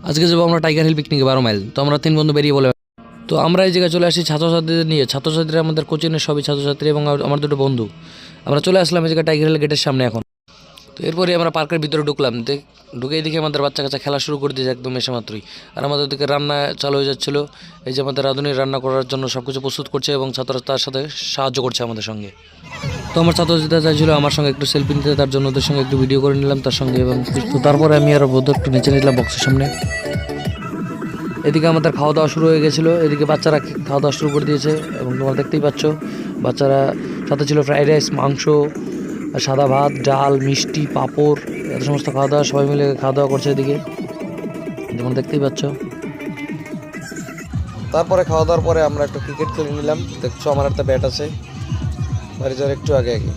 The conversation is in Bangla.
আজকে যাবো আমরা টাইগার হিল পিকনিকে 12 মাইল। তো আমরা 3 বন্ধু বেরিয়ে বলে, তো আমরা এই জায়গায় চলে আসি ছাত্রছাত্রীদের নিয়ে। ছাত্রছাত্রীরা আমাদের কোচিংয়ের সবই ছাত্রছাত্রী এবং আমার দুটো বন্ধু। আমরা চলে আসলাম এই জায়গায় টাইগার হিল গেটের সামনে এখন। তো এরপরে আমরা পার্কের ভিতরে ঢুকলাম। ঢুকেই দেখি আমাদের বাচ্চা কাচ্চা খেলা শুরু করে দিয়েছে একদম এসে মাত্রই। আর আমাদের দিকে রান্না চালু হয়ে যাচ্ছিলো। এই যে আমাদের রাঁধুনি রান্না করার জন্য সব কিছু প্রস্তুত করছে এবং ছাত্ররা তার সাথে সাহায্য করছে আমাদের সঙ্গে। তো আমার ছাত্রছাত্রীরা চাইছিল আমার সঙ্গে একটু সেলফি নিতে, তার জন্য ওদের সঙ্গে একটু ভিডিও করে নিলাম তার সঙ্গে। এবং তো তারপরে আমি আর বোধ একটু নিচে নিলাম বক্সের সামনে। এদিকে আমাদের খাওয়া দাওয়া শুরু হয়ে গেছিলো। এদিকে বাচ্চারা খাওয়া দাওয়া শুরু করে দিয়েছে এবং তোমরা দেখতেই পাচ্ছ বাচ্চারা সাথে ছিল ফ্রাইড রাইস, মাংস, সাদা ভাত, ডাল, মিষ্টি, পাঁপড়, এত সমস্ত খাওয়া দাওয়া সবাই মিলে খাওয়া দাওয়া করছে এদিকে, যেমন দেখতেই পাচ্ছ। তারপরে খাওয়া দাওয়ার পরে আমরা একটু ক্রিকেট খেলে নিলাম। দেখছো আমার একটা ব্যাট আছে, বাড়ি যাওয়ার একটু আগে আগে।